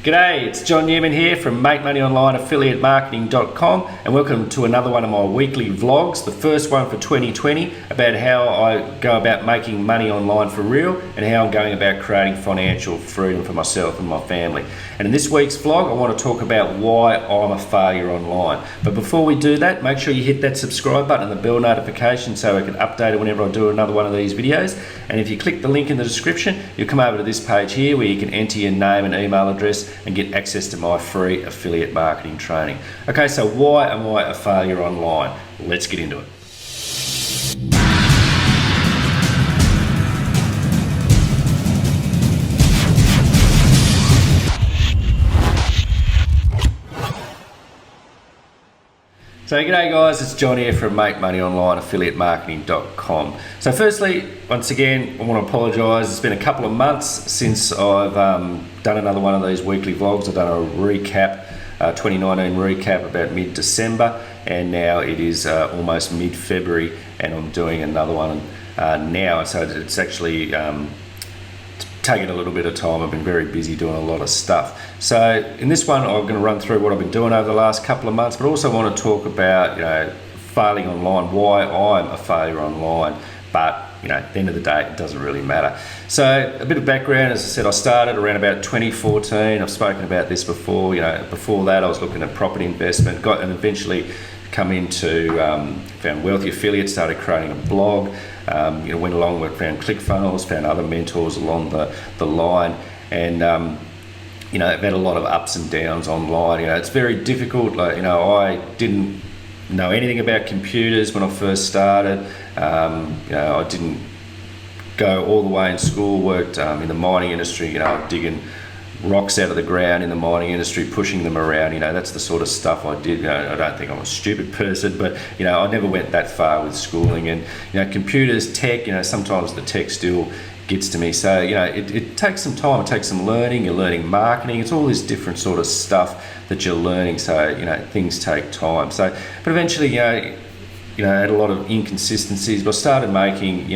G'day, it's John Newman here from MakeMoneyOnlineAffiliateMarketing.com, and welcome to another one of my weekly vlogs, the first one for 2020, about how I go about making money online for real and how I'm going about creating financial freedom for myself and my family. And in this week's vlog, I want to talk about why I'm a failure online. But before we do that, make sure you hit that subscribe button and the bell notification so I can update it whenever I do another one of these videos. And if you click the link in the description, you'll come over to this page here where you can enter your name and email address and get access to my free affiliate marketing training. Okay, so why am I a failure online? Let's get into it. So g'day guys, it's John here from MakeMoneyOnlineAffiliateMarketing.com. So firstly, once again, I want to apologise. It's been a couple of months since I've done another one of these weekly vlogs. I've done a recap, 2019 recap about mid-December, and now it is almost mid-February and I'm doing another one now. So it's actually taken a little bit of time. I've been very busy doing a lot of stuff. So in this one, I'm going to run through what I've been doing over the last couple of months, but also want to talk about, failing online, why I'm a failure online. But, at the end of the day, it doesn't really matter. So a bit of background, as I said, I started around about 2014. I've spoken about this before. Before that, I was looking at property investment, and eventually come into, found Wealthy Affiliates, started creating a blog, went along with, found ClickFunnels, found other mentors along the line, and I've had a lot of ups and downs online. It's very difficult. I didn't know anything about computers when I first started. I didn't go all the way in school, worked in the mining industry, digging rocks out of the ground in the mining industry, pushing them around. That's the sort of stuff I did. I don't think I'm a stupid person, but I never went that far with schooling. And computers, tech, sometimes the tech still gets to me. So it takes some time. It takes some learning. You're learning marketing. It's all this different sort of stuff that you're learning. So things take time. So but eventually I had a lot of inconsistencies, but I started making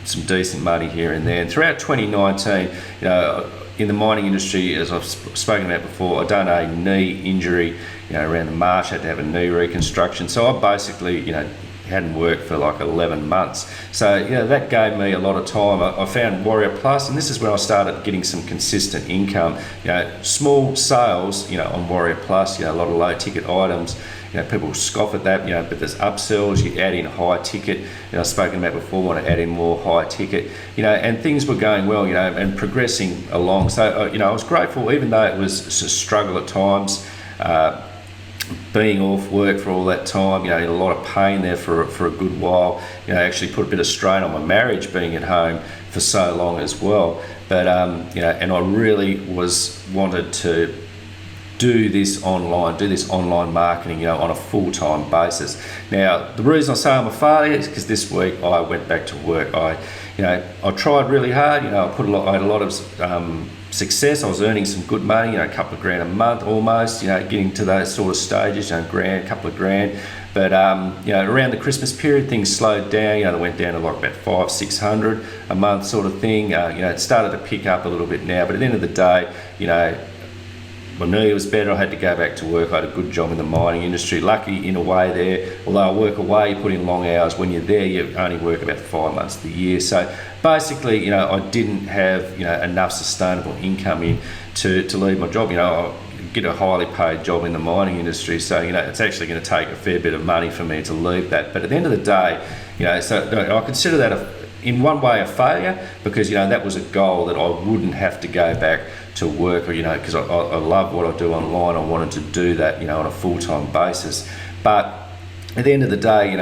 some decent money here and there. And throughout 2019, in the mining industry, as I've spoken about before, I'd done a knee injury, around the March, had to have a knee reconstruction. So I basically, hadn't worked for like 11 months. So, that gave me a lot of time. I found Warrior Plus, and this is when I started getting some consistent income. Small sales, on Warrior Plus, a lot of low ticket items. People scoff at that, but there's upsells, you add in high ticket. I've spoken about before, want to add in more high ticket, and things were going well, and progressing along. So, I was grateful, even though it was a struggle at times, being off work for all that time, in a lot of pain there for a good while, actually put a bit of strain on my marriage being at home for so long as well. But, and I really wanted to do this online marketing, on a full-time basis. Now, the reason I say I'm a failure is because this week I went back to work. I tried really hard. I had a lot of success. I was earning some good money, a couple of grand a month almost, getting to those sort of stages, couple of grand. But, around the Christmas period, things slowed down. They went down to like about 500-600 a month sort of thing. It started to pick up a little bit now, but at the end of the day, my knee was better. I had to go back to work. I had a good job in the mining industry. Lucky in a way there. Although I work away, you put in long hours. When you're there, you only work about 5 months of the year. So basically, I didn't have, enough sustainable income in to leave my job. I get a highly paid job in the mining industry. So, it's actually going to take a fair bit of money for me to leave that. But at the end of the day, so I consider that in one way a failure, because that was a goal that I wouldn't have to go back to work, or because I love what I do online. I wanted to do that on a full-time basis. But at the end of the day,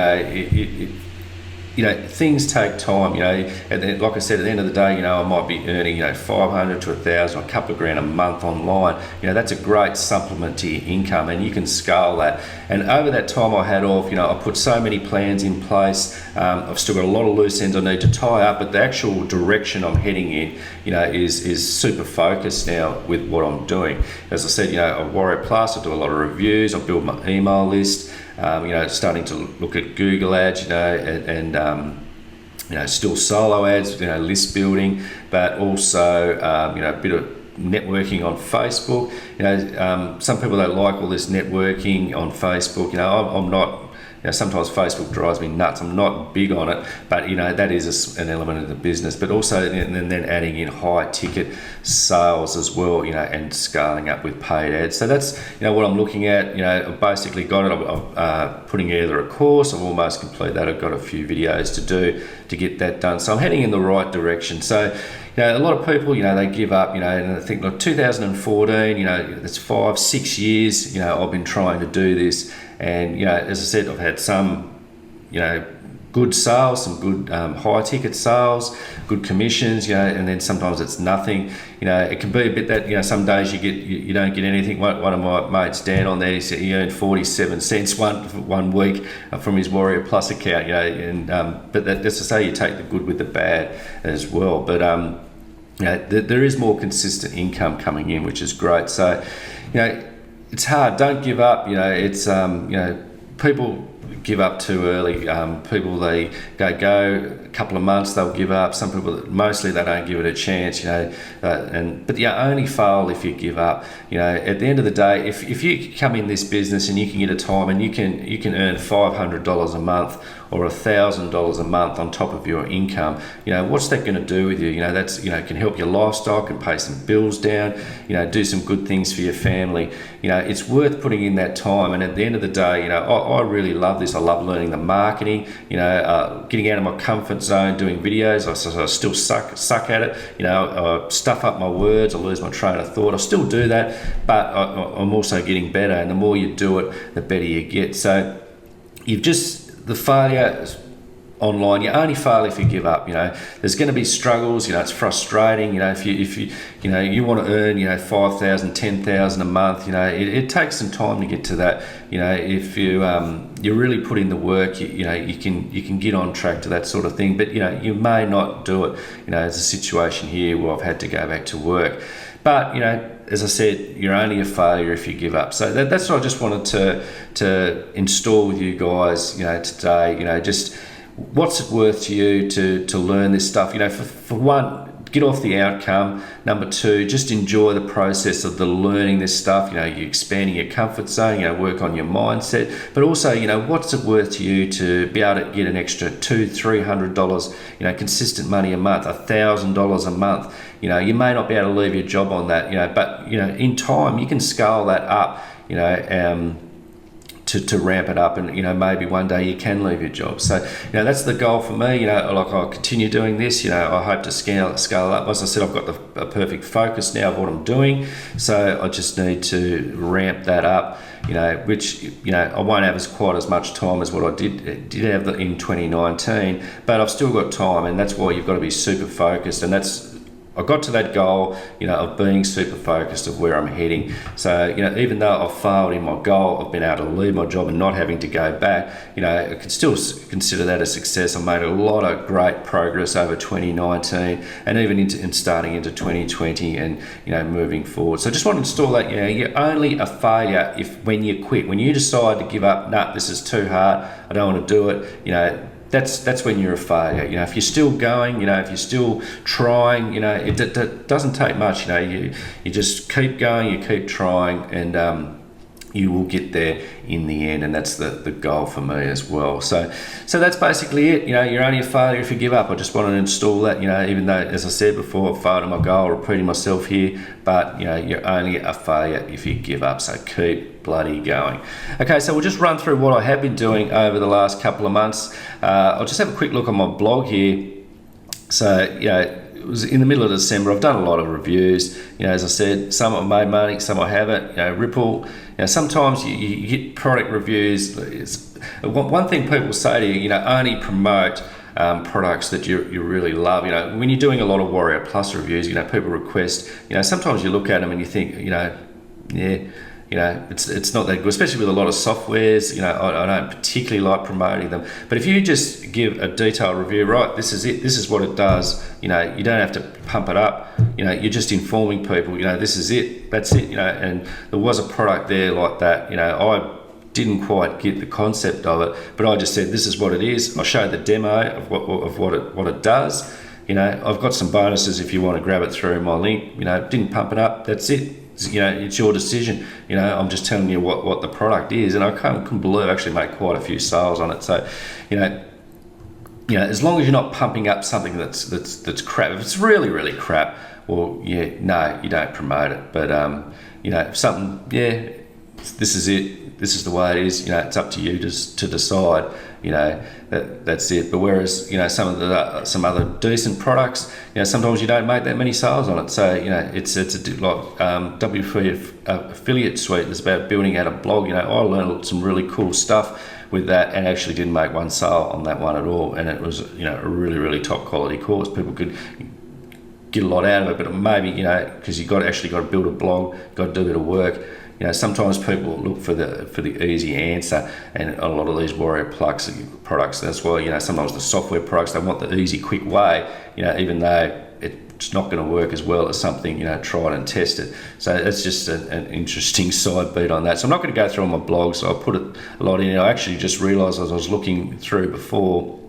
things take time, and then, like I said, at the end of the day, I might be earning, 500 to 1,000, a couple of grand a month online. That's a great supplement to your income, and you can scale that. And over that time I had off, I put so many plans in place. I've still got a lot of loose ends I need to tie up, but the actual direction I'm heading in, is super focused now with what I'm doing. As I said, a Warrior Plus, I do a lot of reviews, I build my email list. Starting to look at Google ads, and still solo ads, list building, but also, a bit of networking on Facebook. Some people don't like all this networking on Facebook. I'm not. Sometimes Facebook drives me nuts. I'm not big on it, but that is an element of the business. But also, and then adding in high ticket sales as well, and scaling up with paid ads. So that's what I'm looking at. I've basically got it. I'm putting together a course. I've almost completed that. I've got a few videos to do to get that done. So I'm heading in the right direction. So. A lot of people, they give up, and I think like 2014, that's 5-6 years, I've been trying to do this. And, as I said, I've had some, good sales, some good high ticket sales, good commissions, and then sometimes it's nothing. It can be a bit that, some days you don't get anything. One of my mates, Dan, on there, he said he earned 47 cents one week from his Warrior Plus account, but that's to say you take the good with the bad as well. But, there is more consistent income coming in, which is great. So, it's hard. Don't give up. It's people give up too early. People, they go a couple of months, they'll give up. Some people, mostly, they don't give it a chance. But you only fail if you give up. At the end of the day, if you come in this business and you can get a time and you can earn $500 a month or $1,000 a month on top of your income, what's that going to do with you? That's can help your lifestyle, can pay some bills down, do some good things for your family. It's worth putting in that time. And at the end of the day, I really love this. I love learning the marketing, getting out of my comfort zone, doing videos. I still suck at it. I stuff up my words, I lose my train of thought. I still do that, but I'm also getting better. And the more you do it, the better you get. So the failure online, you only fail if you give up. There's going to be struggles. It's frustrating. If you want to earn $5,000, $10,000 a month, it takes some time to get to that. If you really put in the work, you can get on track to that sort of thing. But you may not do it. There's a situation here where I've had to go back to work. But as I said, you're only a failure if you give up. So that's what I just wanted to install with you guys, today. Just what's it worth to you to learn this stuff? For one, get off the outcome. Number two, just enjoy the process of the learning this stuff. You're expanding your comfort zone. Work on your mindset. But also, what's it worth to you to be able to get an extra $200-$300, consistent money a month, $1,000 a month. You may not be able to leave your job on that, but in time you can scale that up, to ramp it up, and maybe one day you can leave your job. So that's the goal for me. I'll continue doing this. I hope to scale up. As I said, I've got a perfect focus now of what I'm doing, so I just need to ramp that up. Which I won't have quite as much time as what I did have in 2019, but I've still got time, and that's why you've got to be super focused. And I got to that goal, of being super focused of where I'm heading. So, even though I've failed in my goal, I've been able to leave my job and not having to go back, I can still consider that a success. I've made a lot of great progress over 2019 and even in starting into 2020 and, moving forward. So I just want to install that, you're only a failure when you quit. When you decide to give up, this is too hard, I don't want to do it, that's when you're a failure. If you're still going, if you're still trying, it doesn't take much. You just keep going, you keep trying, and you will get there in the end, and that's the goal for me as well. So that's basically it. You're only a failure if you give up. I just wanted to install that. Even though, as I said before, I failed at my goal, repeating myself here, but you're only a failure if you give up. So keep bloody going. Okay, so we'll just run through what I have been doing over the last couple of months. I'll just have a quick look on my blog here. So it was in the middle of December. I've done a lot of reviews. As I said, some I've made money, some I haven't. Ripple. Sometimes you get product reviews. One thing people say to you, only promote products that you really love. When you're doing a lot of Warrior Plus reviews, people request. Sometimes you look at them and you think, it's not that good, especially with a lot of softwares. I don't particularly like promoting them. But if you just give a detailed review, right, this is it, this is what it does, you don't have to pump it up. You're just informing people, this is it, that's it, and there was a product there like that. I didn't quite get the concept of it, but I just said, this is what it is. I showed the demo of what it does. I've got some bonuses if you want to grab it through my link. Didn't pump it up, that's it. It's your decision. I'm just telling you what the product is, and I couldn't believe I actually made quite a few sales on it. So, as long as you're not pumping up something that's crap. If it's really, really crap, well, no, you don't promote it. But if something, this is it. This is the way it is. It's up to you to decide. That's it. But whereas some other decent products, sometimes you don't make that many sales on it. So it's like WP Affiliate Suite is about building out a blog. I learned some really cool stuff with that, and actually didn't make one sale on that one at all. And it was a really, really top quality course. People could get a lot out of it, but maybe because you got to build a blog, got to do a bit of work. Sometimes people look for the easy answer, and a lot of these Warrior Plus products, that's why sometimes the software products, they want the easy, quick way. Even though it's not going to work as well as something tried and tested. So that's just an interesting side beat on that. So I'm not going to go through all my blogs. So I put a lot in. I actually just realised as I was looking through before,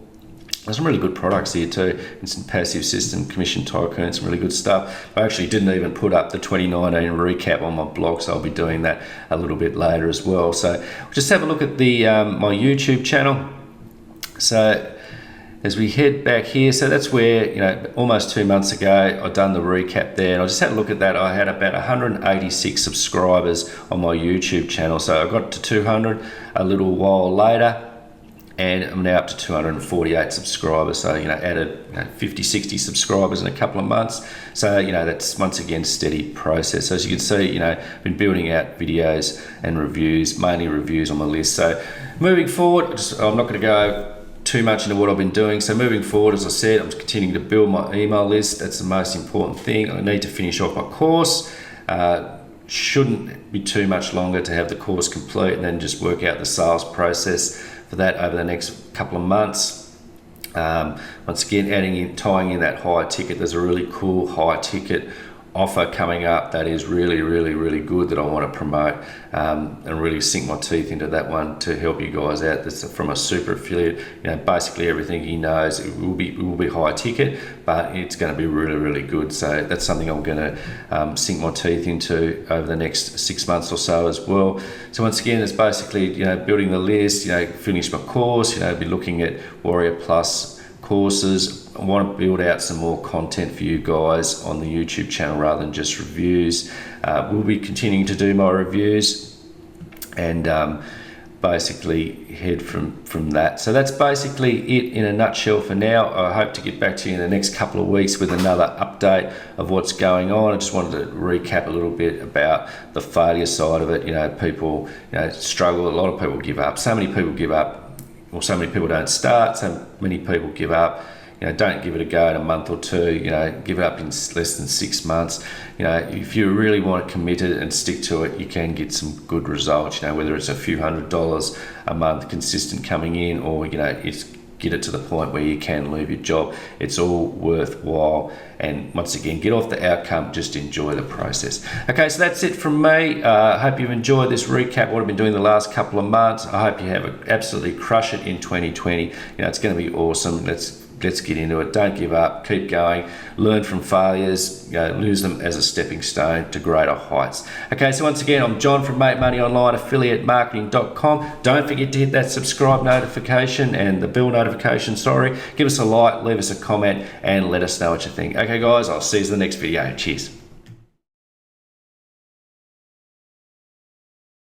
there's some really good products here too. Instant Passive System, Commission Tycoon, some really good stuff. I actually didn't even put up the 2019 recap on my blog, so I'll be doing that a little bit later as well. So just have a look at the my YouTube channel. So as we head back here, so that's where, almost 2 months ago, I'd done the recap there, and I just had a look at that. I had about 186 subscribers on my YouTube channel. So I got to 200 a little while later, and I'm now up to 248 subscribers. So, added 50, 60 subscribers in a couple of months. So, that's once again steady process. So as you can see, I've been building out videos and reviews, mainly reviews on my list. So moving forward, I'm not going to go too much into what I've been doing. So moving forward, as I said, I'm continuing to build my email list. That's the most important thing. I need to finish off my course. Shouldn't be too much longer to have the course complete, and then just work out the sales process for that over the next couple of months. Once again, tying in that high ticket. There's a really cool high ticket offer coming up that is really, really, really good that I want to promote, and really sink my teeth into that one to help you guys out. That's from a super affiliate. Basically everything he knows, it will be high ticket, but it's going to be really, really good. So that's something I'm going to sink my teeth into over the next 6 months or so as well. So once again, it's basically building the list, finish my course, be looking at Warrior Plus courses. I want to build out some more content for you guys on the YouTube channel rather than just reviews. We'll be continuing to do my reviews, and basically head from that. So that's basically it in a nutshell for now. I hope to get back to you in the next couple of weeks with another update of what's going on. I just wanted to recap a little bit about the failure side of it. People struggle. A lot of people give up. So many people give up. Well, so many people don't start, so many people give up. Don't give it a go in a month or two. Give it up in less than 6 months. If you really want to commit it and stick to it, you can get some good results. Whether it's a few $100s a month consistent coming in, or it's get it to the point where you can leave your job. It's all worthwhile. And once again, get off the outcome, just enjoy the process. Okay, so that's it from me. I hope you've enjoyed this recap, what I've been doing the last couple of months. I hope you have absolutely crush it in 2020. It's going to be awesome. Let's get into it. Don't give up. Keep going. Learn from failures. Use them as a stepping stone to greater heights. Okay, so once again, I'm John from Make Money Online, affiliatemarketing.com. Don't forget to hit that subscribe notification and the bell notification, Give us a like, leave us a comment, and let us know what you think. Okay, guys, I'll see you in the next video. Cheers.